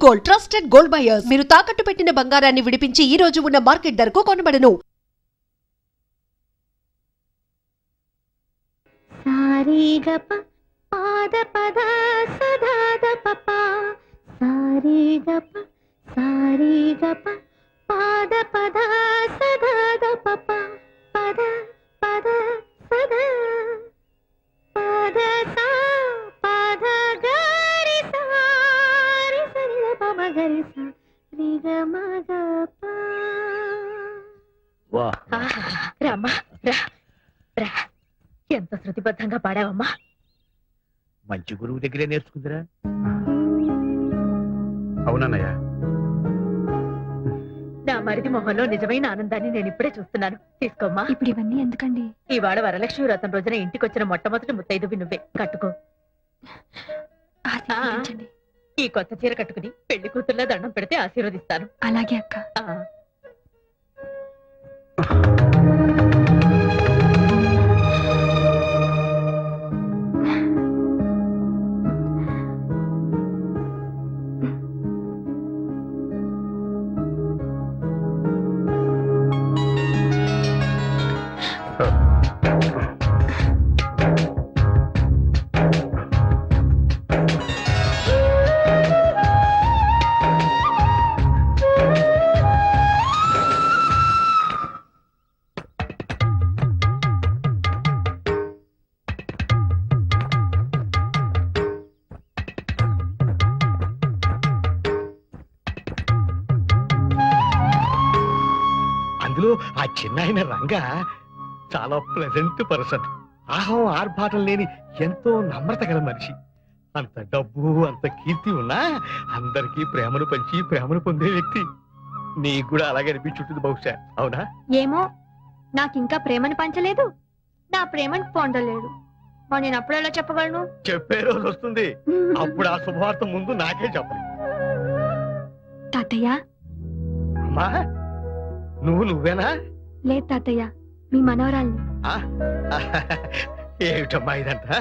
Gold trusted gold buyers. మీరు తాకట్టు పెట్టిన బంగారాన్ని విడిపించి ఈ రోజు ఉన్న మార్కెట్ ధరకు కొనబడను. సారీగప పాద పద సదాద పప సారీగప పాద పద సదాద పప పద పద సద పద సా పద గరి సారి సరి పమ గరి సా రి గ మ గ ప. రామా రా రా, ఎంత శృతిబద్ధంగా పాడావమ్మా. మంచి గురువు దగ్గరే నేర్చుకుందిరా. అవునన్నయ్య, నా మరిది మొహంలో నిజమైన ఆనందాన్ని నేను ఇప్పుడే చూస్తున్నాను. తీసుకోమ్మా. ఇప్పుడు ఇవన్నీ ఎందుకండి? ఇవాళ వరలక్ష్మి వ్రతం రోజున ఇంటికొచ్చిన మొట్టమొదటి ముత్తైదువి నువ్వే. కట్టుకో. ఆశీర్వదించండి. ఈ కొత్త చీర కట్టుకుని పెళ్లి కూతుర్లా దండం పెడితే ఆశీర్వదిస్తాను. అలాగే అక్క. అందులో ఆ చిన్నాయన రంగా చాలా ప్లెజెంట్ పర్సన్. ఆహం ఆర్భాటం లేని ఎంతో నమ్రత గల మనిషి. అంత డబ్బు అంత కీర్తి ఉన్నా అందరికీ ప్రేమను పంచి ప్రేమను పొందే వ్యక్తి. నీకు కూడా అలాగే అనిపించుంటుంది బహుశా, అవునా? ఏమో, నాకింకా ప్రేమను పంచలేదు, నా ప్రేమను పొందలేడు. మరి నేను అప్పుడు ఎలా చెప్పగలను? చెప్పే రోజు వస్తుంది, అప్పుడు ఆ శుభవార్త ముందు నాకే చెప్పను. తాతయ్య. అమ్మా, నువ్వేనా? లేదు తాతయ్య, మీ మనవరాల్ని. ఏమిటమ్మా ఇదంతా?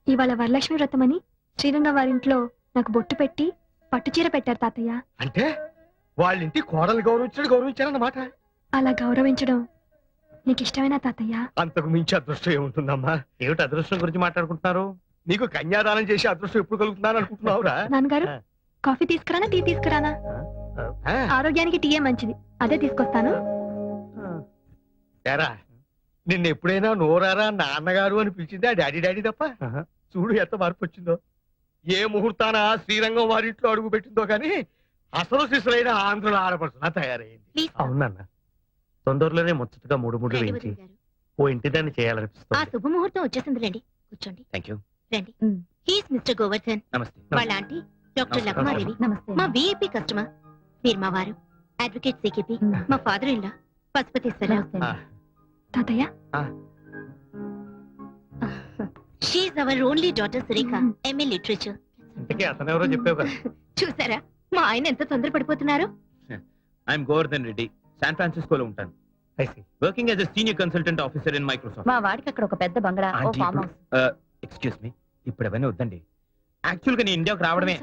ఇవాళ వరలక్ష్మి వ్రతమని శ్రీరంగం వారింట్లో నాకు బొట్టు పెట్టి పట్టుచీర పెట్టారు తాతయ్య. అంటే వాళ్ళింటి కోడలు గౌరవించారన్నమాట. అలా గౌరవించడం నీకు ఇష్టమేనా తాతయ్య? అంతకు మించి అదృష్టం ఏముంటుందమ్మా? ఏమిటి అదృష్టం గురించి మాట్లాడుకుంటున్నారు? నీకు కన్యాదానం చేసి అదృష్టం ఎప్పుడు కలుగుతున్నాను అనుకుంటున్నావురా? నాన్నగారు, కాఫీ తీసుకురానా టీ తీసుకురానా? ఆరోగ్యానికి టీయే మంచిది, అదే తీసుకొస్తాను. ఏరా, నిన్న ఎప్పుడైనా నోరారా నాన్నగారు అని పిలిచింది ఆ డాడీ తప్ప? చూడు ఎంత మార్పు వచ్చిందో. ఏ ముహూర్తాన శ్రీరంగం వారింట్లో అడుగు పెట్టిందో కానీ అసలు శిశులైన ఆంధ్రుల ఆడపడుతున్నా తయారైంది. అవునన్న, తొందరలోనే ముచ్చటగా మూడు వేయించి ఓ ఇంటి దాన్ని చేయాలనిపిస్తుంది. ఆ శుభముహూర్తం వచ్చేసిందిలేండి, కూర్చోండి. థాంక్యూ. రండి. He's mister Govardhan. నమస్తే. వాళ్ళ ఆంటీ డాక్టర్ లక్మాదేవి. మా విఐపి కస్టమర్. మీరు మా వారు అడ్వకేట్ సికిపి. మా ఫాదర్ ఇన్ లా పశుపతీశ్వర. తాతయ్య, she our only daughter Surekha, MA literature. ఇంతకీ అతనెవరో చెప్పావు కదా? చూసారా మా ఆయన ఎంత తొందరపడిపోతున్నారు? ఐఎమ్ గోవర్ధన్ రెడ్డి, శాన్ ఫ్రాన్సిస్కోలో ఉంటాను. Working as a senior consultant officer in Microsoft. మా వాడికి అక్కడ ఒక పెద్ద బంగ్లా, ఓ ఫామ్ హౌస్. ఎక్స్క్యూజ్ మీ, ఇప్పుడు అవన్నీ వద్దండి. యాక్చువల్ గా నేను ఇండియాకు రావడమే.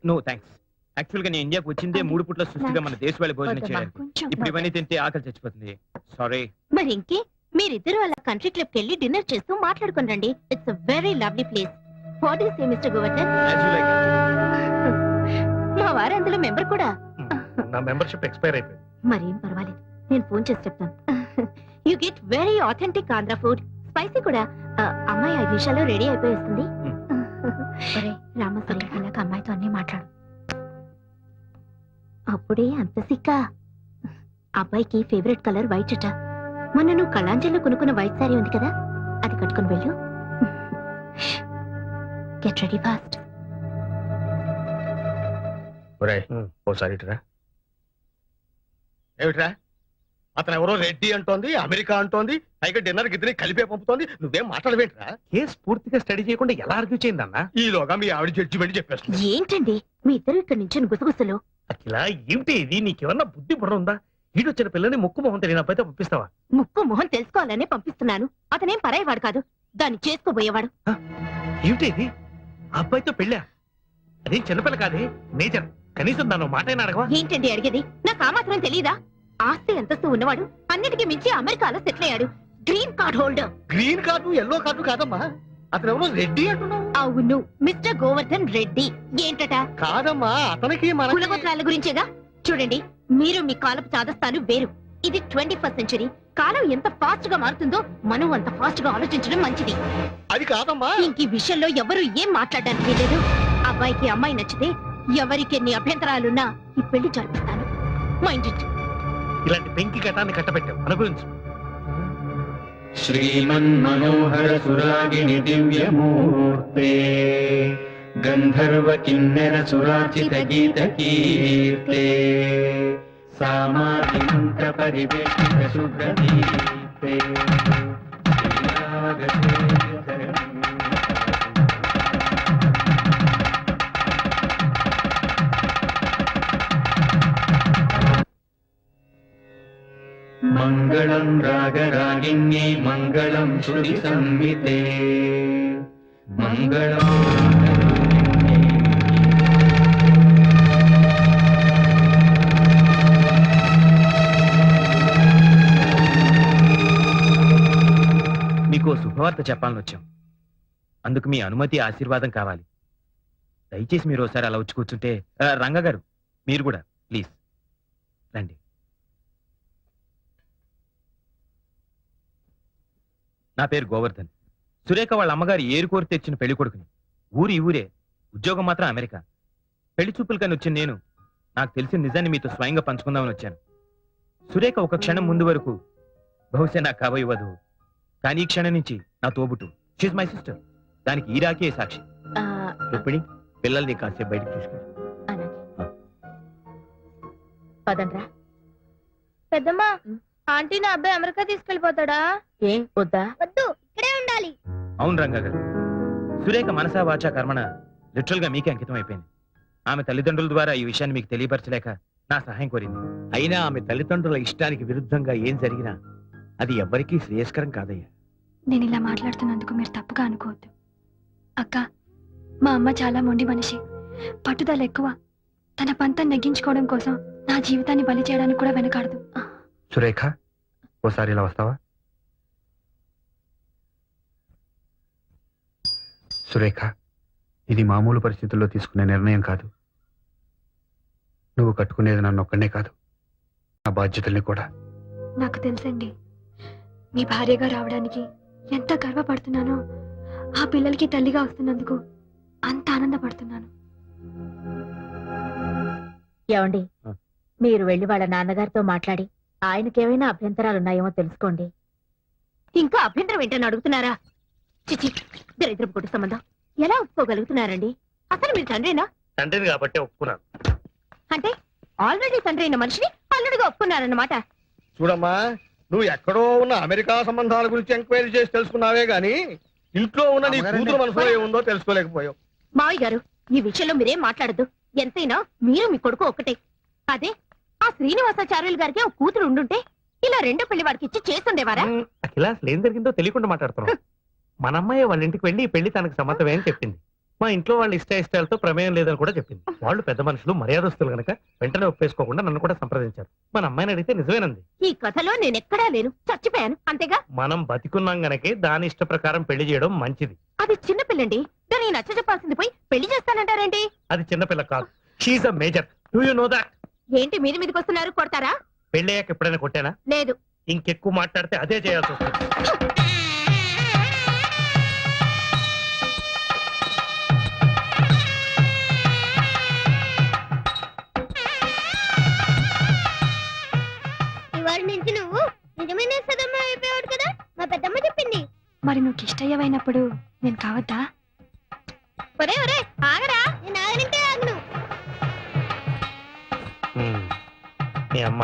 No thanks. యాక్చువల్ గా నేను ఇండియాకు వచ్చిందే 3 పూట్ల సృష్టిగా మన దేశ వాళ్ళ భోజనం చేయడానికి. ఇప్పుడు ఇవన్నీ తింటే ఆకలి చచ్చిపోతుంది. సారీ. మరి ఇంకే, మీరిద్దరు అలా కంట్రీ క్లబ్ కెళ్ళి డిన్నర్ చేస్తూ మాట్లాడుకుని రండి. It's a very lovely place. What is mister Govardhan? మా వారు అందులో మెంబర్ కూడా. నా మెంబర్షిప్ ఎక్స్పైర్ అయిపోయింది. మరేం పర్వాలేదు, నేను ఫోన్ చేసి చెప్తాను. You get very authentic Andhra food, spicy కూడా. అమ్మాయి 5 నిమిషాల్లో రెడీ అయిపోయేస్తుంది. రామసరి అలాగ అమ్మాయితో అన్ని మాట్లాడు. అప్పుడే అంత సిక్క. అబ్బాయికి ఫేవరెట్ కలర్ వైట్ అట. మొన్న నువ్వు కళాంజలిలో కొనుక్కున్న వైట్ సారీ ఉంది కదా, అది కట్టుకుని వెళ్ళు. Get ready fast. ఓసారి ఏమిట్రా, అతను ఎవరో రెడ్డి అంటోంది, అమెరికా అంటోంది, పైగా డిన్నర్ గిద్దరి కలిపే పంపుతోంది. నువ్వేం మాట్లాడవేంట్రా? కేసు పూర్తిగా స్టడీ చేయకుండా ఎలా ఆర్గ్యూ చేయిందన్నా? ఈలోగా మీ ఆవిడ జడ్జిమెంట్ చెప్పేస్తుంది. ఏంటండి మీ ఇద్దరు ఇక్కడ నుంచి గుసగుసలు? అఖిల, ఏమిటి ఇది? నీకేమన్నా బుద్ధి బుర్ర ఉందా? ఈడొచ్చిన పిల్లని ముక్కు మొహం తెలియని అబ్బాయితో పంపిస్తావా? ముక్కు మొహం తెలుసుకోవాలనే పంపిస్తున్నాను. అతనేం పరాయవాడు కాదు, దాన్ని చేసుకోబోయేవాడు. ఏమిటి ఇది? అబ్బాయితో పెళ్ళా? అదేం చిన్నపిల్ల కాదే, మేజర్. కనీసం దాని మాట అయినా అడగవా? ఏంటండి అడిగేది? నాకు ఆ మాత్రం తెలియదా? ఆస్తి అంతస్తు ఉన్నవాడు అన్నిటికీ మించి అమెరికాలో సెటిల్ అయ్యాడు. Green card holder. Green card yellow card కాదమ్మా, అతను ఎవరో రెడ్డి అంటున్నావు. అవును, మిస్టర్ గోవర్ధన్ రెడ్డి. ఏంటట? కాదమ్మా, అతనికి మన కులగోత్రాల గురించేగా. చూడండి, మీరు మీ కాలపు చాదస్తాలు వేరు. ఇది 21st సెంచరీ. కాలం ఎంత ఫాస్ట్ గా మారుతుందో మనం అంత ఫాస్ట్ గా ఆలోచించడం మంచిది. అది కాదమ్మా. ఇంక ఈ విషయంలో ఎవరు ఏం మాట్లాడడానికి లేదు. అబ్బాయికి అమ్మాయి నచ్చితే ఎవరికి ఎన్ని అభ్యంతరాలున్నా ఈ పెళ్లి జరిపిస్తాను. Mind it. ఇలాంటి పెంకి ఘటాన్ని కట్టబెట్టావు అనుభవించు. శ్రీమన్మనోహర సురాగిణి దివ్యమూర్తే గంధర్వ కిన్నెర సురార్చిత గీత కీర్తే సామాధి మంత్ర పరివేష్టిత శుభ్రదీప్తే మంగళం రాగరాగిణ్యై మంగళం శృతి సంహితే మంగళం మీకు శుభవార్త చెప్పాలని వచ్చాం. అందుకు మీ అనుమతి ఆశీర్వాదం కావాలి. దయచేసి మీరు ఒకసారి అలా వచ్చి కూర్చుంటే. రంగ గారు మీరు కూడా ప్లీజ్ రండి. నా పేరు గోవర్ధన్. సురేఖ వాళ్ళ అమ్మగారు ఏరుకోరి తెచ్చిన పెళ్లి కొడుకుని. ఊరి ఊరే, ఉద్యోగం మాత్రం అమెరికా. పెళ్లి చూపులు కానీ వచ్చిన నేను నాకు తెలిసిన నిజాన్ని మీతో స్వయంగా పంచుకుందామని వచ్చాను. సురేఖ ఒక క్షణం ముందు వరకు బహుశా నాకు కాబోయే వధువు, కానీ ఈ క్షణం నుంచి నా తోబుట్టు. She's my sister. దానికి ఈ రాకే సాక్షి. రుక్మిణి, పిల్లల్ని కాసేపు బయటకు తీసుకెళ్ళి. పదండ్రా. పెద్దమ్మా, ఆంటీ నా అబ్బాయి అమెరికా తీసుకెళ్లిపోతాడా? ఏ వద్దా? వద్దు, ఇక్కడే ఉండాలి. అవును రంగా గారు, సురేఖ మనసా వాచా కర్మణ లిటరల్ గా మీకే అంకితం అయిపోయింది. ఆమె తల్లిదండ్రుల ద్వారా ఈ విషయాన్ని మీకు తెలియపరచలేక నా సహాయం కోరింది. అయినా ఆమె తల్లిదండ్రుల ఇష్టానికి విరుద్ధంగా ఏం జరిగినా అది ఎవ్వరికీ శ్రేయస్కరం కాదయ్యా. నేను ఇలా మాట్లాడుతున్నందుకు మీరు తప్పుగా అనుకోవద్దు. అక్క, మా అమ్మ చాలా మొండి మనిషి, పట్టుదల ఎక్కువ. తన పంతం నెగ్గించుకోవడం కోసం నా జీవితాన్ని బలి చేయడానికి కూడా వెనకాడదు. సురేఖ, ఓసారి ఇలా వస్తావా? సురేఖ, ఇది మామూలు పరిస్థితుల్లో తీసుకునే నిర్ణయం కాదు. నువ్వు కట్టుకునేది నన్ను ఒక్కనే కాదు, నా బాధ్యతల్ని కూడా. నాకు తెలుసండి, మీ భార్యగా రావడానికి ఎంత గర్వపడుతున్నానో, ఆ పిల్లలకి తల్లిగా వస్తున్నందుకు అంత ఆనందపడుతున్నాను. ఏమండి, మీరు వెళ్లి వాళ్ళ నాన్నగారితో మాట్లాడి ఆయనకేమైనా అభ్యంతరాలున్నాయేమో తెలుసుకోండి. ఇంకా అభ్యంతరం ఏంటని అడుగుతున్నారా? చిచి, దరిద్రపు కొట్టు సంబంధం ఎలా ఒప్పుకోగలుగుతున్నారండి? అసలు మీరు తండ్రేనా? తండ్రిని కాబట్టి ఒప్పుకున్నాను. అంటే ఆల్రెడీ తండ్రి అయిన మనిషిని అల్లుడిగా ఒప్పుకున్నారన్నమాట. చూడమ్మా, నువ్వు ఎక్కడో ఉన్న అమెరికా సంబంధాల గురించి ఎంక్వైరీ చేసి తెలుసుకున్నావే గాని ఇంట్లో ఉన్న నీ కూతురు మనసులో ఏముందో తెలుసుకోలేకపోయావు. మావయ్య గారు, ఈ విషయంలో మీరేం మాట్లాడద్దు. ఎంతైనా మీరు మీ కొడుకు ఒక్కటే. అదే ఆ శ్రీనివాసాచార్యులు గారికి ఒక కూతురు ఉండుంటే ఇలా రెండో పెళ్లి వాడికి ఇచ్చి చేస్తుండేవారా? అఖిల, అసలు ఏం జరిగిందో తెలియకుండా మాట్లాడుతున్నాం. మన అమ్మాయి వాళ్ళ ఇంటికి వెళ్ళి ఈ పెళ్లి తనకు సమ్మతమే అని చెప్పింది. మా ఇంట్లో వాళ్ళ ఇష్టాయిష్టాలతో ప్రమేయం లేదని కూడా చెప్పింది. వాళ్ళు పెద్ద మనుషులు, మర్యాదస్తులు గనక వెంటనే ఒప్పేసుకోకుండా నన్ను కూడా సంప్రదించారు. మన అమ్మాయిని అడిగితే నిజమేనంది. ఈ కథలో నేనెక్కడా లేను, చచ్చిపోయాను అంతేగా. మనం బతికున్నాం గనకే దాని ఇష్ట ప్రకారం పెళ్లి చేయడం మంచిది. అది చిన్నపిల్లండి, దాన్ని నచ్చ చెప్పాల్సింది పోయి పెళ్లి చేస్తానంటారేంటి? అది చిన్నపిల్ల కాదు, she's a major. Do you know that? ఏంటి మీరు మీదకి వస్తున్నారు? కొడతారా? పెళ్ళయ్యాక ఎప్పుడైనా కొట్టానా? లేదు. ఇంకెక్కువ మాట్లాడితే అదే చేయాల్సి వస్తుంది. ఇవాళ నుంచి నువ్వు నిజమైన సదమ్మ అయిపోయాడు కదా, మా పెద్దమ్మ చెప్పింది. మరి నువ్వు ఇష్టయ్యవైనప్పుడు నేను కావద్దా? ఒరే ఒరే, ఆగరా, నేను ఆగనంటే ఆగను. మీ అమ్మ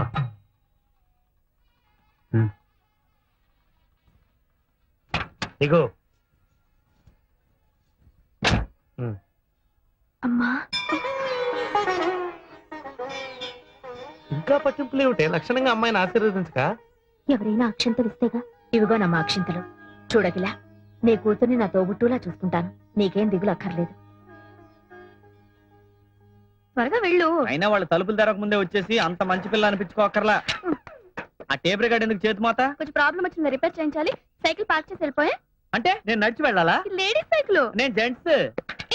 ఇగో. అమ్మా, ఇంకా పట్టింపులు ఏమిటే? లక్షణంగా అమ్మాయిని ఆశీర్వదించక. ఎవరైనా అక్షంతలు ఇస్తేగా. ఇవిగో నమ్మ అక్షింతలు. చూడగిలా, నీ కూతుర్ని నా తోబుట్టులా చూసుకుంటాను. నీకేం దిగులు అక్కర్లేదు. త్వరగా వెళ్ళు. అయినా వాళ్ళు తలుపులు తెరక ముందే వచ్చేసి అంత మంచి పిల్ల అనిపించుకోకర్లా. ఆ టేప్ రికార్డ్ ఎందుకు చేతి మాత? కొంచెం ప్రాబ్లం వచ్చింది, రిపేర్ చేయించాలి. సైకిల్ పార్క్ చేసి వెళ్ళిపోయా. అంటే నేను నడిచి వెళ్ళాలా? Ladies cycle. నేను జెంట్స్.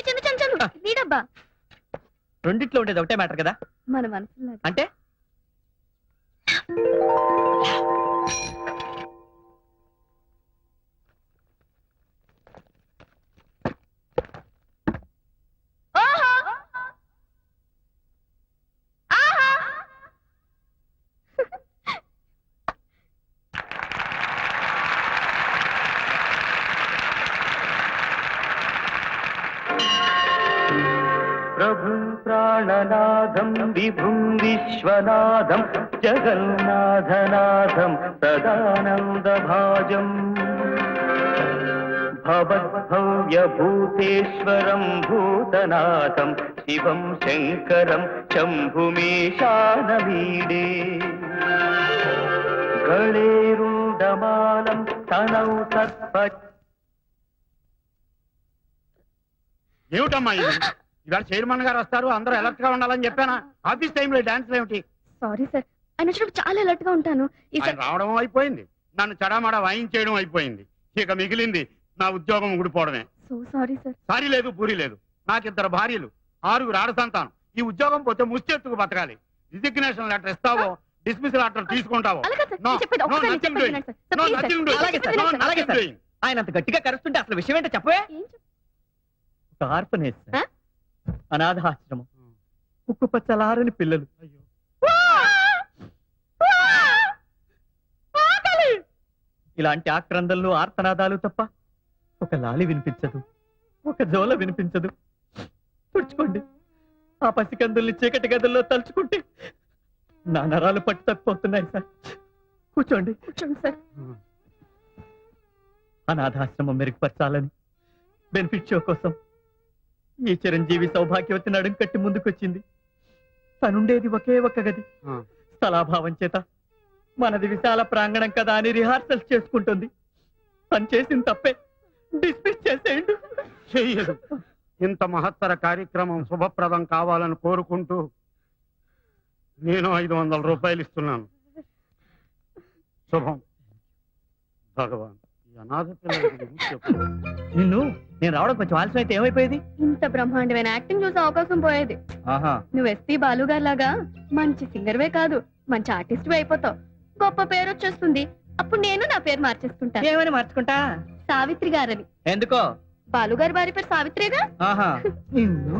చందు చందు చందు నీ డబ్బా. రెండిట్లో ఉండేది ఒకటే మ్యాటర్ కదా. మన మనసులో అంటే ప్రభుం ప్రాణనాథం విభుం విశ్వనాథం జగన్నాథనాథం సదానందభాజం భవద్భవ్యభూతేశ్వరం భూతనాథం శివం శంకరం శంభుమీశానమీడే గళేరుండమాలం తనౌ సత్ప. ఏమిటమ్మా ఇది? ఇవాళ చైర్మన్ గారు వస్తారు, అందరూ అలర్ట్ గా ఉండాలని చెప్పానా? ఆఫీస్ టైంలో డాన్స్ ఏమిటి? సారీ సార్, ఆయన వచ్చినప్పుడు చాలా అలర్ట్ గా ఉంటాను. ఆయన రావడం అయిపోయింది, నన్ను చడామడా వాయించేయడం అయిపోయింది. ఇక మిగిలింది నా ఉద్యోగం ఊడిపోవడమే. So sorry sir. సారీ లేదు, పూరి లేదు. నాకిద్దరు భార్యలు, 6 ఆడ సంతానం. ఈ ఉద్యోగం పోతే ముష్టెత్తుకు బతకాలి. రిజిగ్నేషన్ లెటర్ ఇస్తావో, డిస్మిసల్ ఆర్డర్ తీసుకుంటావో? No, no, nothing doing. No, nothing doing. అలాగే సార్, No, అలాగే nothing సార్. doing. ఆయన అంత గట్టిగా కరుస్తుంటే అసలు విషయం ఏంటో చెప్పవే. ఒక ఆర్ఫనేజ్ సార్. అనాథాశ్రమం, ఉక్కు పచ్చలారని పిల్లలు. ఇలాంటి ఆక్రందనలు, ఆర్తనాదాలు తప్ప ఒక లాలి వినిపించదు, ఒక జోల వినిపించదు. తుడుచుకోండి. ఆ పసికందుల్ని చీకటి గదుల్లో తలుచుకుంటే నా నరాలు పట్టు తప్పిపోతున్నాయి సార్. కూర్చోండి. కూర్చోండి సార్. అనాథాశ్రమం మెరుగుపరచాలని బెనిఫిట్ షో కోసం ఈ చిరంజీవి సౌభాగ్యవతి నడుం కట్టి ముందుకొచ్చింది. తనుండేది ఒకే ఒక్క గది. స్థలాభావం చేత మనది విశాల ప్రాంగణం కదా అని రిహార్సల్స్ చేసుకుంటుంది. తను చేసిన తప్పే, డిస్మిస్ చేసేయండి. చెయ్యదు. ఇంత మహత్తర కార్యక్రమం శుభప్రదం కావాలని కోరుకుంటూ నేను 500 రూపాయలు ఇస్తున్నాను. శుభం. భగవాన్, ఈ అనాథ పిల్లల గురించి చెప్పు. నిన్ను నేను రావడం కొంచెం ఆలస్యం అయితే ఏమైపోయేది? ఇంత బ్రహ్మాండమైన యాక్టింగ్ చూసే అవకాశం పోయేది. ఆహా, నువ్వు ఎస్పీ బాలు గారి లాగా మంచి సింగర్వే కాదు, మంచి ఆర్టిస్ట్ అయిపోతావు. గొప్ప పేరు వచ్చేస్తుంది. అప్పుడు నేను నా పేరు మార్చేసుకుంటాను. ఏమని మార్చుకుంటా? సావిత్రి గారని. ఎందుకో? బాలు గారి భార్య పేరు సావిత్రిగా. ఆహా, నిన్ను.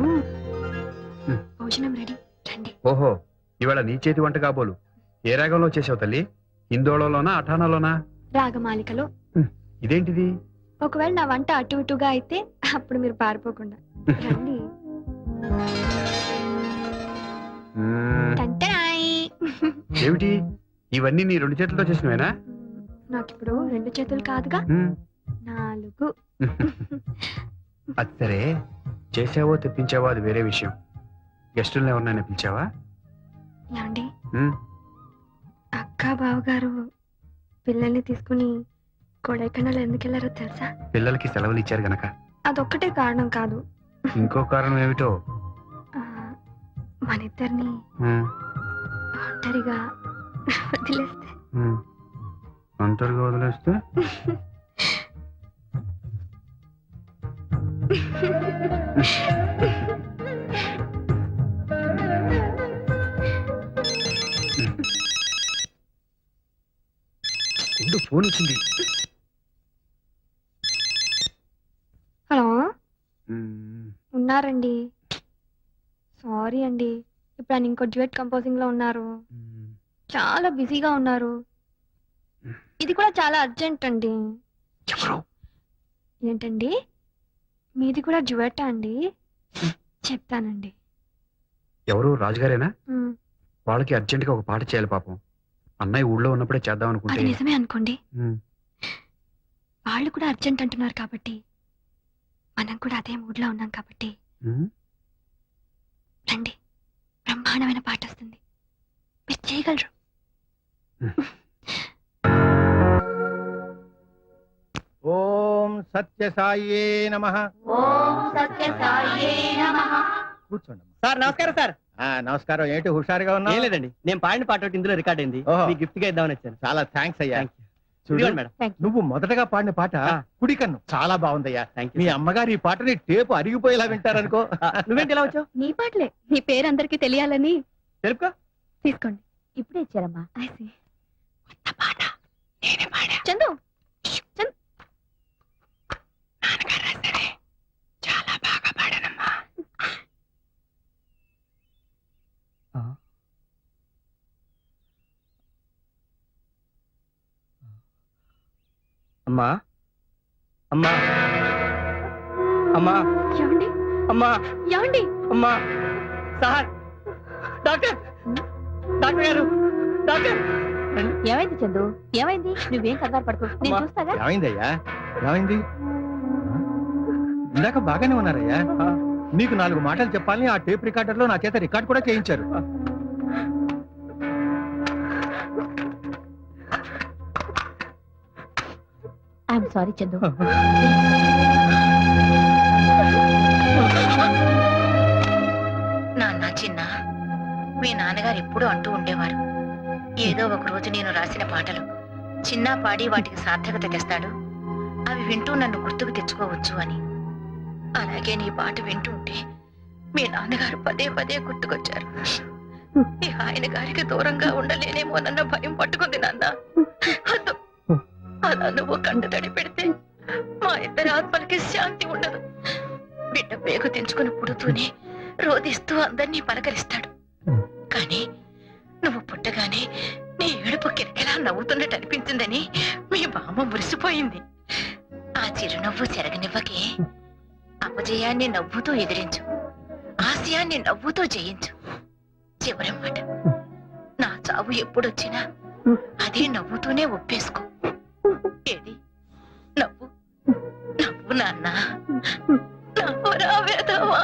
భోజనం రెడీ, రండి. ఓహో, ఇవాళ నీ చేతి వంట కాబోలు. ఏ రాగంలో చేసావు తల్లి? ఇందోళలోనా, అఠానాలోనా? రాగమాలికలో. ఇదేంటిది? ఒకవేళ నా వంట అటు ఇటుగా అయితే అప్పుడు మీరు పారిపోకుండా రండి. టంటరాయ్. ఏమిటి ఇవన్నీ నీ 2 చేతులతో చేసినవేనా? నాకిప్పుడు 2 చేతులు కాదుగా, 4. అది సరే, చేసావో తెప్పించావో అది వేరే విషయం. గెస్టులను ఎవరినైనా పిలిచావా? ఏమండి, ఉమ్, అక్క బావగారు పిల్లల్ని తీసుకుని కొడైకెనాల్ ఎందుకు వెళ్ళారో తెలుసా? పిల్లలకి సెలవులు ఇచ్చారు గనక. అదొక్కటే కారణం కాదు. ఇంకో కారణం ఏమిటో? ఆ, మనిద్దరిని ఉమ్, ఒంటరిగా వదిలేస్తే. ఉమ్. ఒంటరిగా వదిలేస్తే? ఫోన్ వచ్చింది. హలో, ఉమ్, ఉన్నారండి. సారీ అండి, ఇప్పుడు ఆయన ఇంకో డ్యూయట్ కంపోజింగ్ లో ఉన్నారు. ఉమ్. చాలా బిజీగా ఉన్నారు. ఇది కూడా చాలా అర్జెంట్ అండి. ఎవరు? ఏంటండి, మీది కూడా డ్యూయటా అండి? చెప్తానండి. ఎవరు? రాజుగారేనా? ఉమ్, వాళ్ళకి అర్జెంట్ గా ఒక పాట చేయాలి పాపం. అన్నయ్య ఊళ్ళో ఉన్నప్పుడే చేద్దాం అది అనుకుంటే. నిజమే అనుకోండి. ఉమ్, వాళ్ళు కూడా అర్జెంట్ అంటున్నారు కాబట్టి మనం కూడా అదే మూడ్ లో ఉన్నాం కాబట్టి ఉమ్. రండి, బ్రహ్మాండమైన పాట వస్తుంది, మీరు చేయగలరు. ఓం సత్యసాయే నమః. ఓం సత్యసాయే నమః. కూర్చోండి. సార్ నమస్కారం సార్. నమస్కారం. ఏంటి హుషారుగా ఉన్నా? ఏం లేదండి, నేను పాడిన పాట ఒకటి ఇందులో రికార్డ్ అయింది. ఓహో. మీకు గిఫ్ట్ గా ఇద్దామని వచ్చాను. చాలా థ్యాంక్స్ అయ్యా. Thank you. చూడు, ఇదిగోండి మేడం. నువ్వు మొదటగా పాడిన పాట కుడి కన్ను చాలా బాగుందయ్యా. Thank me you. అమ్మగారు ఈ పాటని టేపు అరిగిపోయేలా వింటారనుకో. నువ్వేంటి ఇలా వచ్చావు? నీ పాటలే, నీ పేరు అందరికీ తెలియాలని. తెలుపుకో. తీసుకోండి. ఇప్పుడే ఇచ్చారమ్మా. I see. చందు అమ్మా అమ్మా అమ్మా ఏమండి? అమ్మా ఏమండి? అమ్మా సార్, డాక్టర్ డాక్టర్ గారు, డాక్టర్. ఏమైంది చందు? ఏమైంది? నువ్వేం కంగారు పడుకో, నేను అమ్మా. చూస్తాగా. ఏమైందయ్యా? ఏమైంది? ఇందాక బాగానే ఉన్నారయ్యా. మీకు 4 మాటలు చెప్పాలని ఆ టేప్ రికార్డర్ లో నా చేత రికార్డ్ కూడా చేయించారు. I'm sorry Chandu. నాన్న చిన్న, మీ నాన్నగారు ఎప్పుడూ అంటూ ఉండేవారు, ఏదో ఒక రోజు నేను రాసిన పాటలు చిన్న పాడి వాటికి సార్థకత తెస్తాడు, అవి వింటూ నన్ను గుర్తుకు తెచ్చుకోవచ్చు అని. అలాగే నీ పాట వింటూ ఉంటే మీ నాన్నగారు పదే పదే గుర్తుకొచ్చారు. ఈ ఆయన గారికి దూరంగా ఉండలేనేమోనన్న భయం పట్టుకుంది నాన్న. అదో, అలా నువ్వు కంట తడి పెడితే మా ఇద్దరి ఆత్మలకి శాంతి ఉండదు. బిడ్డ పేగు తెంచుకుని పుడుతూనే రోధిస్తూ అందరినీ పలకరిస్తాడు. కానీ నువ్వు పుట్టగానే నీ ఏడుపు కిరకిలా నవ్వుతున్నట్టు అనిపించిందని మీ బామ్మ మురిసిపోయింది. ఆ చిరునవ్వు చెరగనివ్వకే. అపజయాన్ని నవ్వుతూ ఎదిరించు, ఆశయాన్ని నవ్వుతూ జయించు. చివరి మాట, నా చావు ఎప్పుడొచ్చినా అదే నవ్వుతూనే ఒప్పేసుకో. ఏది నవ్వు, నవ్వు నాన్న, నవ్వురా వేదవా.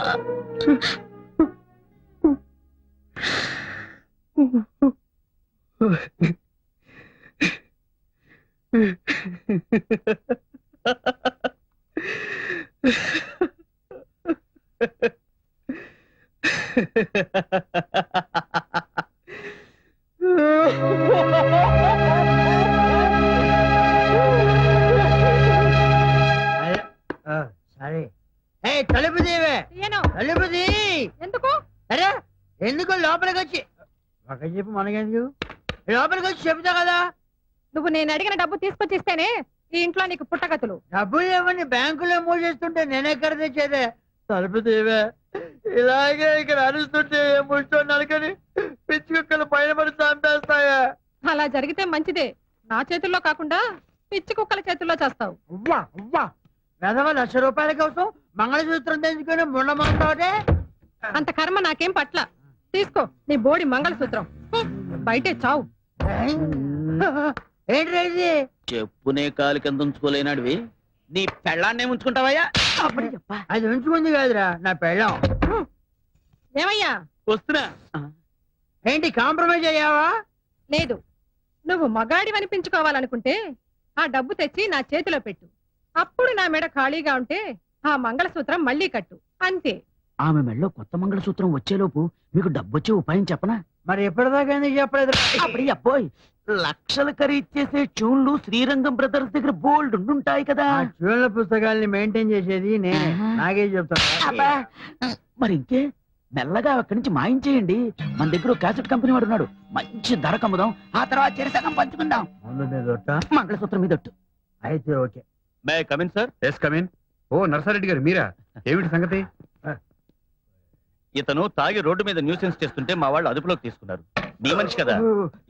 సరే, తలుపు తీవే, తలుపు తీ. ఎందుకు? అరే ఎందుకు లోపలికి వచ్చి ఒక చెప్పు, మనకెందుకు లోపలికి వచ్చి చెప్తా కదా. నువ్వు నేను అడిగిన డబ్బు తీసుకొచ్చిస్తేనే ఈ ఇంట్లో నీకు పుట్టగతులు. డబ్బులు ఏమని బ్యాంకులో మూసేస్తుంటే నేనెక్కడ తెచ్చేదే. తలుపు తీవే. ఇలాగే ఇక్కడ అరుస్తుంటే ముష్టోన్నాను కానీ పిచ్చి కుక్కలు పైన పడి చంపేస్తాయా. అలా జరిగితే మంచిదే. నా చేతుల్లో కాకుండా పిచ్చి కుక్కల చేతుల్లో చేస్తావు. అవ్వా అవ్వా, వెధవ 1,00,000 రూపాయల కోసం మంగళసూత్రం తెచ్చుకొని ముండమంటే. అంత కర్మ నాకేం పట్ల. తీసుకో నీ బోడి మంగళసూత్రం, బయటే చావు. ఏంటి చెప్పునే కాలు కింద ఉంచుకోలేనాడివి నీ పెళ్ళాన్నే ఉంచుకుంటావయ్యా? అది ఉంచుకుంది కాదురా నా పెళ్ళం. ఏమయ్యా? వస్తున్నా. ఏంటి కాంప్రమైజ్ అయ్యావా? లేదు, నువ్వు మగాడి అనిపించుకోవాలనుకుంటే ఆ డబ్బు తెచ్చి నా చేతిలో పెట్టు. అప్పుడు నా మెడ ఖాళీగా ఉంటే ఆ మంగళసూత్రం మళ్ళీ కట్టు, అంతే. ఆమె మెడలో కొత్త మంగళసూత్రం వచ్చేలోపు మీకు డబ్బొచ్చే ఉపాయం చెప్పనా? మరి ఎప్పటిదాకా ఎందుకు చెప్పలేదు? అప్పుడు అబ్బోయ్, లక్షల ఖరీదు చేసే ట్యూన్లు శ్రీరంగం బ్రదర్స్ దగ్గర బోల్డ్ ఉండుంటాయి కదా. ఆ ట్యూన్ల పుస్తకాల్ని మెయింటైన్ చేసేది నేనే. నాకే చెప్తాను. అబ్బా, మరి ఇంకే మెల్లగా అక్కడి నుంచి మాయించేయండి. మన దగ్గర ఒక క్యాసెట్ కంపెనీ వాడు ఉన్నాడు, మంచి ధర కమ్ముదాం, ఆ తర్వాత చెరిసగం పంచుకుందాం. ముందు మీద మంగళసూత్రం మీద ఒట్టు. అయితే okay. May come in sir? Yes come in. ఓ నర్సారెడ్డి గారు మీరా? ఏమిటి సంగతి? ఇతను తాగి రోడ్డు మీద న్యూసెన్స్ చేస్తుంటే మా వాళ్ళు అదుపులోకి తీసుకున్నారు. మీ మనిషి కదా,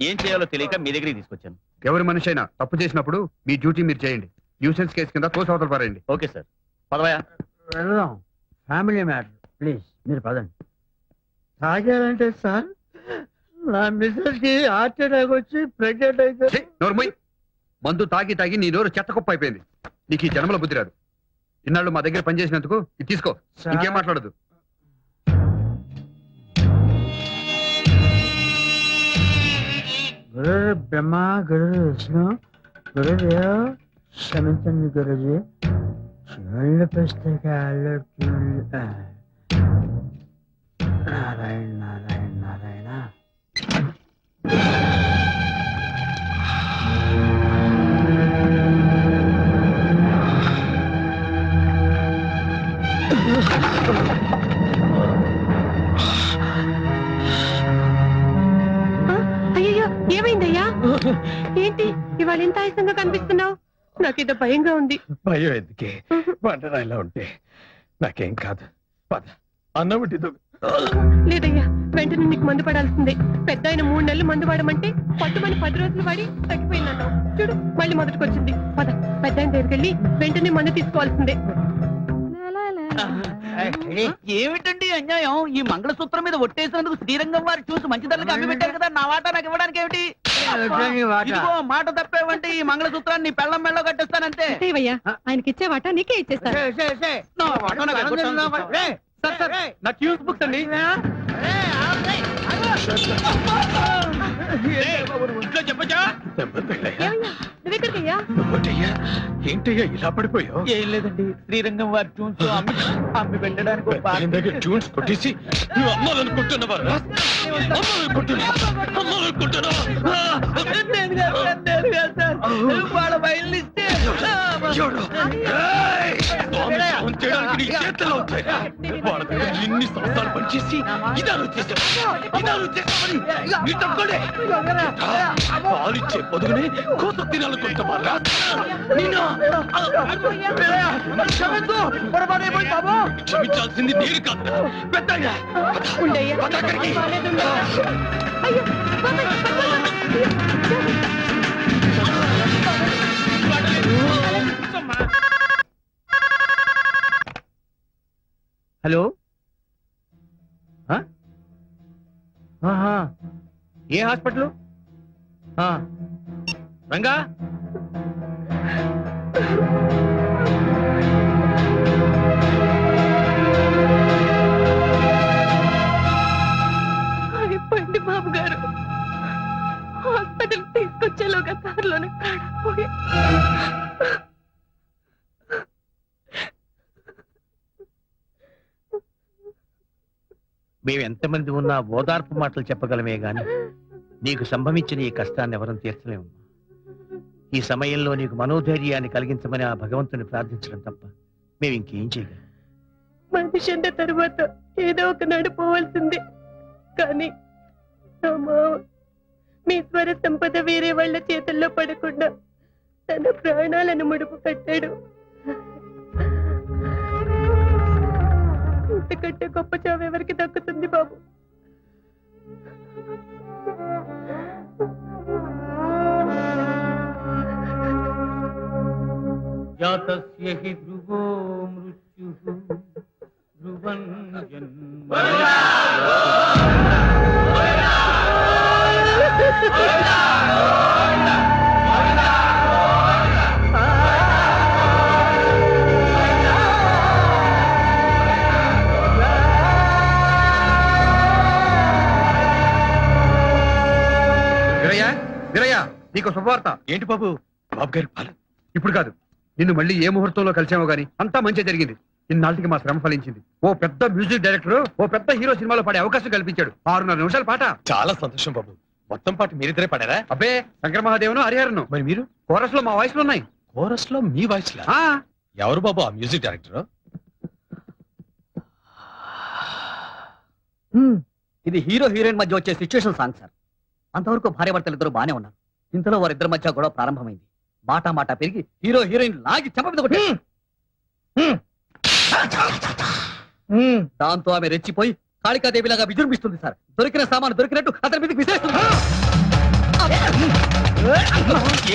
ఏం చేయాలో తెలియక మీ దగ్గరికి తీసుకొచ్చాను. ఎవరి మనిషి అయినా తప్పు చేసినప్పుడు మీ డ్యూటీ మీరు చేయండి. న్యూసెన్స్ కేసు కింద తోసవతలు పారేయండి. Okay sir, పదవయా. వెళ్దాం, ఫ్యామిలీ మ్యాటర్. ప్లీజ్ మీరు పదండి. తాగారంటే సార్, నా మిస్సెస్ కి హార్ట్ అటాక్ వచ్చి ప్రెగ్నెంట్ అయితే. ఛీ, నోరు మూయ్. మందు తాగి తాగి నీ నోరు చెత్త కుప్ప అయిపోయింది. నీకు ఈ జన్మల బుద్ధి రాదు. ఇన్నాళ్ళు మా దగ్గర పనిచేసినందుకు ఇది తీసుకో. ఇంకేం మాట్లాడదు. గురు బ్రహ్మ, గురు విష్ణు, గురుదేవ్ క్షమించండి గురుజీ. చూళ్ళ పుస్తకాలు నారాయణ నారాయణ. అయ్యో ఏమైందయ్యా? ఏంటి ఇవాళ ఎంత ఆయాసంగా కనిపిస్తున్నావు? నాకేదో భయంగా ఉంది. భయం ఎందుకే? వంటనా ఇలా ఉంటే నాకేం కాదు. పద, అన్నం వండిద్దు. లేదయ్యా, వెంటనే నీకు మందు పడాల్సిందే. పెద్ద ఆయన 3 నెలలు మందు వాడమంటే పట్టుమని 10 రోజులు వాడి తగ్గిపోయిందన్నావు. చూడు మళ్ళీ మొదటికొచ్చింది. పద, పెద్ద ఆయన దగ్గరికి వెళ్ళి వెంటనే మందు తీసుకోవాల్సిందే. ఏమిటండి అన్యాయం? ఈ మంగళసూత్రం మీద ఒట్టేసినందుకు శ్రీరంగం వారు చూసి మంచి ధరలకు అమ్మి పెట్టారు కదా, నా వాటా నాకు ఇవ్వడానికి ఏమిటి? ఇదిగో మాట తప్పేవంటే ఈ మంగళసూత్రాన్ని నీ పెళ్ళం మెళ్ళో కట్టేస్తానంతే. ఆయనకిచ్చే వాటా నీకే ఇచ్చేస్తాను. నా వాటా నాకు ఇవ్వటానికి- నా ట్యూన్స్ బుక్స్ అండి. ఇంట్లో చెప్పచ్చా? నువ్వెక్కడికయ్యా? ఏంటయ్యా ఇలా పడిపోయావు? ఏం లేదండి, శ్రీరంగం వారి ట్యూన్స్ అమ్మి పెట్టడానికి ఒక పాట. ట్యూన్స్ కొట్టేసి నువ్వు అమ్మాలనుకుంటున్నావా? వాళ్ళ బయలుస్తే వాళ్ళ దగ్గర ఎన్ని సంవత్సరాలు పనిచేసి పాలిచ్చే పొదుగునే కోత తినాలనుకుంటావా? క్షమించాల్సింది నేను కాదు, పెద్దయ్యా. హలో, ఏ హాస్పిటల్? రంగా, అయిపోయింది బాబు గారు. హాస్పిటల్ తీసుకొచ్చేలోగా కారులోనే పోయి. మేము ఎంతమంది ఉన్నా ఓదార్పు మాటలు చెప్పగలమే గాని నీకు సంభవించిన ఈ కష్టాన్ని ఎవరం తీర్చలేము. ఈ సమయంలో నీకు మనోధైర్యాన్ని కలిగించమని ఆ భగవంతుని ప్రార్థించడం తప్ప మేము ఇంకేం చేయగలం. మనిషి అన్న తర్వాత ఏదో ఒక నడిపోవాల్సిందే. కానీ నా మావ మీ స్వర సంపద వేరే వాళ్ళ చేతుల్లో పడకుండా తన ప్రాణాలను ముడుపు కట్టాడు. ఇంతకంటే గొప్ప చావు ఎవరికి దక్కుతుంది బాబు? జాతస్య హి ధ్రువో మృత్యుః ధ్రువం జన్మ. నీకు శుభవార్త. ఏంటి బాబు? బాబు గారి పాలు ఇప్పుడు కాదు, నిన్ను మళ్ళీ ఏ ముహూర్తంలో కలిసామో గానీ అంతా మంచి జరిగింది. ఇన్నాళ్ళకి మా శ్రమ ఫలించింది. ఓ పెద్ద మ్యూజిక్ డైరెక్టర్ ఓ పెద్ద హీరో సినిమాలో పాడే అవకాశం కల్పించాడు. 6.5 నిమిషాల పాట. చాలా సంతోషం బాబు. మొత్తం పాట మీరిద్దరే పాడారా? అబ్బే, శంకర మహాదేవను హరిహరను. మరి మీరు? కోరస్ లో మా వాయిస్లు ఉన్నాయి. కోరస్ లో మీ వాయిస్? ఎవరు బాబు ఆ మ్యూజిక్ డైరెక్టర్? ఇది హీరో హీరోయిన్ మధ్య వచ్చే సిచ్యువేషన్ సాంగ్ సార్. అంతవరకు భార్యాభర్తలు ఇద్దరు బానే ఉన్నారు. ఇంతలో వారిద్దరి మధ్య గొడవ ప్రారంభమైంది. మాట మాట పెరిగి హీరో హీరోయిన్ లాగి చెంప మీద కొట్టారు. దాంతో ఆమె రెచ్చిపోయి కాళికాదేవిలాగా విజృంభిస్తుంది సార్. దొరికిన సామాను దొరికినట్టు అతని మీదకి విసిరేస్తుంది.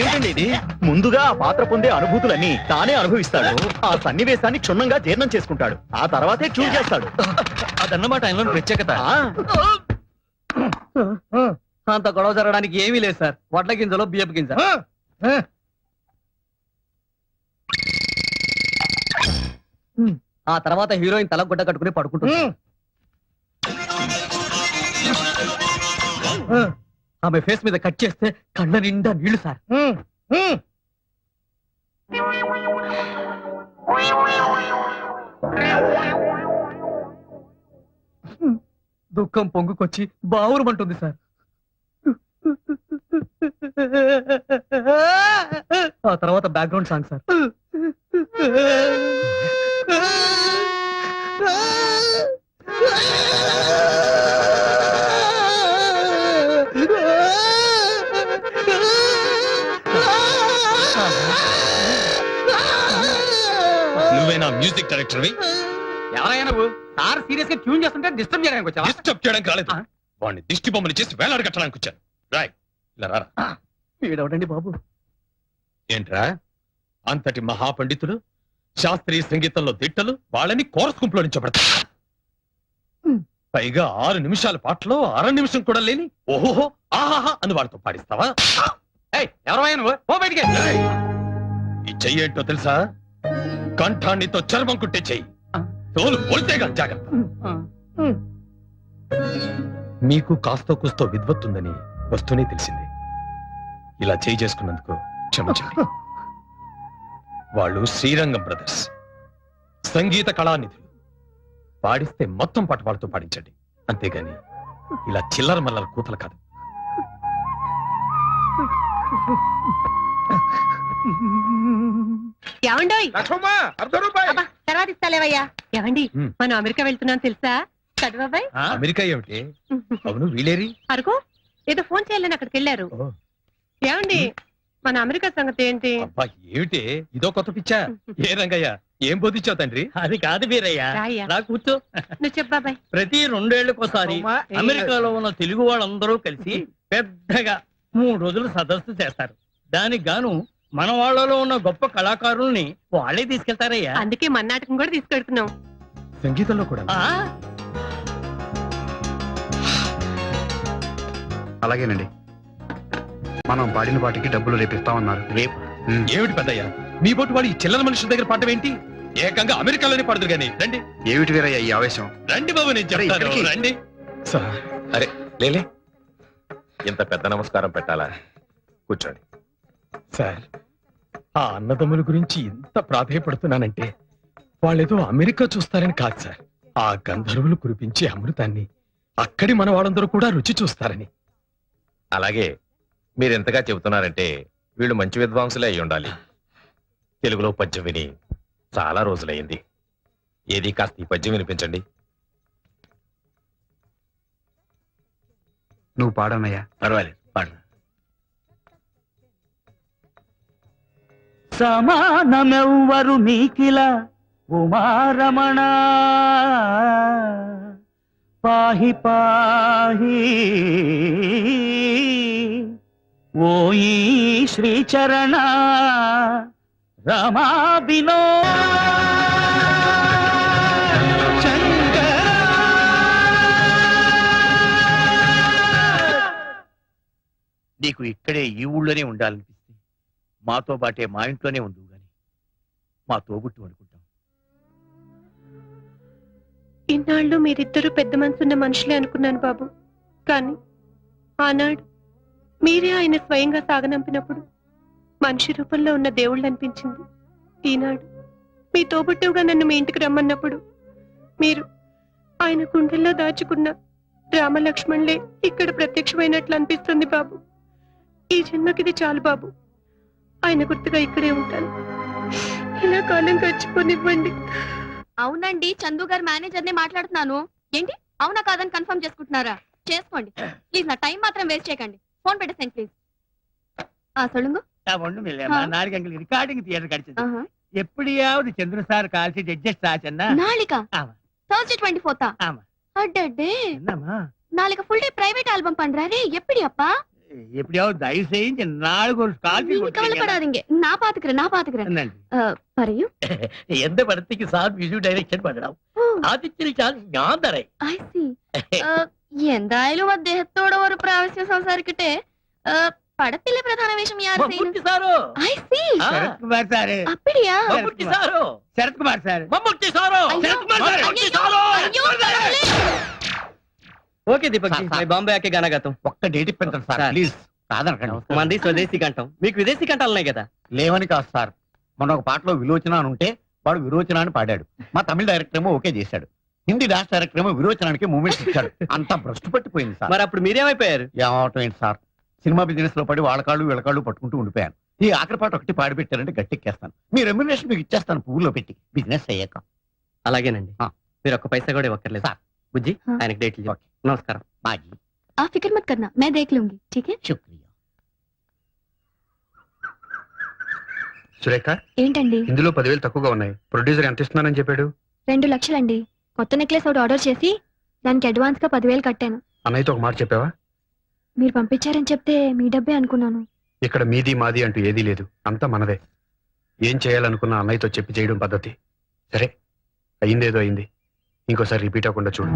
ఏంటండి ఇది? ముందుగా ఆ పాత్ర పొందే అనుభూతులన్నీ తానే అనుభవిస్తాడు. ఆ సన్నివేశాన్ని క్షుణ్ణంగా జీర్ణం చేసుకుంటాడు. ఆ తర్వాతే చూజ్ చేస్తాడు. అదన్నమాట ఆయనలో ప్రత్యేకత. అంత గొడవ జరగడానికి ఏమీ లేదు సార్. వడ్ల గింజలో బియ్యపు గింజ. ఆ తర్వాత హీరోయిన్ తల గుడ్డ కట్టుకుని పడుకుంటుంది. ఆమె ఫేస్ మీద కట్ చేస్తే కళ్ళ నిండా నీళ్లు సార్. దుఃఖం పొంగుకొచ్చి బావురమంటుంది సార్. ఆ తర్వాత background song sir. Music director ఎవరైనా నువ్వు సార్ సీరియస్ గా ట్యూన్ చేస్తుంటే డిస్టర్బ్ చేయడానికి వచ్చావా డిస్టర్బ్ చేయడానికి రాలేదు వాడిని దిష్టి బొమ్మని చేసి వేలాడి కట్టడానికి వచ్చాను రాయ్ ఇలా రారా వీడవడండి బాబు ఏంట్రా అంతటి మహాపండితులు శాస్త్రీయ సంగీతంలో దిట్టలు వాళ్ళని కోరస్ గుంపులో నించబడతారు పైగా 6 నిమిషాల పాటలో 6 నిమిషం కూడా లేని ఓహోహో ఆహాహా అని వాళ్ళతో పాడిస్తావా ఎవరైనా నువ్వు పో బయటికి ఈ చెయ్యి ఏంటో తెలుసా కంఠాన్నితో చర్మం కుట్టే చెయ్యి తోలు పొలితేగా జాగ్రత్త మీకు కాస్తో కూస్తో విద్వత్తుందని వస్తూనే తెలిసింది ఇలా చేయి చేసుకున్నందుకు క్షమించండి వాళ్ళు శ్రీరంగం బ్రదర్స్ సంగీత కళానిధులు పాడిస్తే మొత్తం పాట వాళ్ళతో పాడించండి అంతేగాని ఇలా చిల్లర మల్లర కూతలు కాదు ఏమండోయ్ లక్ష్మమ్మా 1/2 రూపాయి తర్వాత ఇస్తాలేవయ్యా ఏమండి హ్మ్. మనం అమెరికా వెళ్తున్నాం తెలుసా చదువాబాయ్ అమెరికా ఏమిటి అవును వీలేరి అరుగు ఏదో ఫోన్ చేయాలని అక్కడికి వెళ్ళారు ఓ, ఏమండి మన అమెరికా సంగతి ఏంటి అబ్బా ఏమిటి ఇదో కొత్త పిచ్చా ఏ రంగయ్య ఏం బోధించావు తండ్రి అది కాదు వీరయ్య రాయ్యా రా కూర్చో నువ్వు చెప్పు బాబాయ్ ప్రతి 2 ఏళ్లకోసారి అమెరికాలో ఉన్న తెలుగు వాళ్ళందరూ కలిసి పెద్దగా 3 రోజులు సదస్సు చేస్తారు దానికి గాను మన వాళ్ళలో ఉన్న గొప్ప కళాకారుల్ని వాళ్ళే తీసుకెళ్తారయ్యా అందుకే మన నాటకం కూడా తీసుకెడుతున్నాం సంగీతంలో కూడా ఆ, అలాగేనండి మనం పాడిన పాటికి డబ్బులు రేపిస్తామన్నారు రేపు ఏమిటి పెద్దయ్య మీ బోటు వాడు ఈ చిల్లర మనుషుల దగ్గర పాడటం ఏంటి ఏకంగా అమెరికాలోనే పాడదు కానీ రండి ఏమిటి వీరయ్య ఈ ఆవేశం రండి బాబు నేను చెప్తాను ఇక్కడికి. రండి సార్ అరే లేలే ఇంత పెద్ద నమస్కారం పెట్టాలా కూర్చోండి సార్ ఆ అన్నదమ్ముల గురించి ఇంత ప్రాధేయపడుతున్నానంటే వాళ్ళేదో అమెరికా చూస్తారని కాదు సార్ ఆ గంధర్వులు కురిపించే అమృతాన్ని అక్కడి మన వాళ్ళందరూ కూడా రుచి చూస్తారని అలాగే మీరెంతగా చెబుతున్నారంటే వీళ్ళు మంచి విద్వాంసులే అయి ఉండాలి తెలుగులో పద్యం విని చాలా రోజులైంది ఏది కాస్త ఈ పద్యం వినిపించండి నువ్వు పాడనయ్యా పర్వాలేదు పాడు సమానమెవ్వరు నీకిలా ఉమారమణ పాహి పాహి ఓయి శ్రీచరణ రమా వినో నీకు ఇక్కడే ఈ ఊళ్ళోనే ఉండాలనిపిస్తే మాతో పాటే మా ఇంట్లోనే ఉండు గాని మా తోబుట్టు అనుకుంటాం ఇన్నాళ్ళు మీరిద్దరూ పెద్ద మనసున్న మనుషులే అనుకున్నాను బాబు కానీ ఆనాడు మీరే ఆయన స్వయంగా సాగనంపినప్పుడు మనిషి రూపంలో ఉన్న దేవుళ్ళు అనిపించింది ఈనాడు మీ తోబుట్టువుగా నన్ను మీ ఇంటికి రమ్మన్నప్పుడు మీరు ఆయన గుండెల్లో దాచుకున్న రామలక్ష్మణులే ఇక్కడ ప్రత్యక్షమైనట్లు అనిపిస్తుంది బాబు ఈ జన్మకిది చాలు బాబు ఆయన గుర్తుగా ఇక్కడే ఉంటాను ఇలా కాలం గడిచిపోనివ్వండి. అవునండి చందు గారు మేనేజర్ ని మాట్లాడుతున్నాను ఏంటి అవునా కాదని కన్ఫర్మ్ చేసుకుంటున్నారా చేసుకోండి ప్లీజ్ నా టైం మాత్రం వేస్ట్ చేయకండి ఫోన్ పెట్టేసేయండి ప్లీజ్ சொல்லுங்க நாளைக்கு எங்களுக்கு ரிகார்டிங் தியேட்டர் கிடைச்சது எப்படியாவது சந்திர சார் கால்சி அட்ஜஸ்ட் ஆச்சுன்னா நாளைக்கா ஆமா Thursday 24th ஆமா அடடே என்னம்மா நாளைக்கு ஃபுல் டே பிரைவேட் ஆல்பம் பண்றாரே எப்படி அப்பா எப்படியாவது தயவு செஞ்சு நாளைக்கு ஒரு கால்சி நீங்க கவலைப்படாதீங்க நான் பாத்துக்கிறேன் പറയൂ எந்த படத்துக்கு சார் மியூசிக் டைரக்ஷன் பண்ணலாம் ആദ്യത്തെ ചാൻസ് ഞാൻ തരേ I see എന്തായാലും അദ്ദേഹത്തോട് ഒരു പ്രാവശ്യം സംസാരിക്കട്ടെ പടത്തിലെ പ്രധാന വേഷം യാർ മമ്മൂട്ടി സാറോ I see Sarath Kumar sir அப்படியா മമ്മൂട്ടി സാറോ ശരത് കുമാർ സാറ് മമ്മൂട്ടി സാറോ ശരത് കുമാർ സാറ് മമ്മൂട്ടി സാറോ ఓకే దీపక్ జీ मैं బాంబే ఆకే గానా గాతా हूं ఒక్క డేట్ ఇప్పించండి సార్ ప్లీజ్ కాదనకండి మంది స్వదేశీ కంఠం మీకు విదేశీ కంఠాలు ఉన్నాయి కదా లేవని కాదు సార్ మొన్న ఒక పాటలో విలోచన అని ఉంటే వాడు విరోచన అని పాడాడు మా తమిళ డైరెక్టర్ ఏమో ఓకే చేశాడు హిందీ డాన్స్ డైరెక్టర్ ఏమో విరోచనానికి మూమెంట్స్ ఇచ్చాడు అంత భ్రష్టు పట్టిపోయింది సార్ మరి అప్పుడు మీరేమైపోయారు ఏమవటం ఏంటి సార్ సినిమా బిజినెస్ లో పడి వాళ్ళ కాళ్ళు వీళ్ళ కాళ్ళు పట్టుకుంటూ ఉండిపోయాను ఈ ఆఖరి పాట ఒకటి పాడి పెట్టారంటే గట్టెక్కేస్తాను మీ రెమ్యునరేషన్ మీకు ఇచ్చేస్తాను పువ్వులో పెట్టి బిజినెస్ అయ్యాక అలాగేనండి మీరు ఒక్క పైసా కూడా ఇవ్వక్కర్లేదు సార్ బుజ్జి ఆయనకి డేట్లు ఓకే నమస్కారం బాజీ आप फिक्र मत करना मैं देख लूंगी ठीक है శుక్రియా సురేఖ ఏంటండి ఇందులో 10,000 తక్కువగా ఉన్నాయి. ప్రొడ్యూసర్ ఎంత ఇస్తున్నానని చెప్పాడు? 2 లక్షలండి. కొత్త నెక్లెస్ ఒకటి ఆర్డర్ చేసి దానికి అడ్వాన్స్ గా 10,000 కట్టాను. అన్నయ్యతో ఒక మాట చెప్పావా? మీరు పంపించారని చెప్తే మీ డబ్బే అనుకున్నాను. ఇక్కడ మీది మాది అంటూ ఏదీ లేదు, అంతా మనదే. ఏం చేయాలనుకున్నా అన్నయ్యతో చెప్పి చేయడం పద్ధతి. సరే, అయిందేదో అయింది. ఇంకోసారి రిపీట్ అవ్వకుండా చూడు.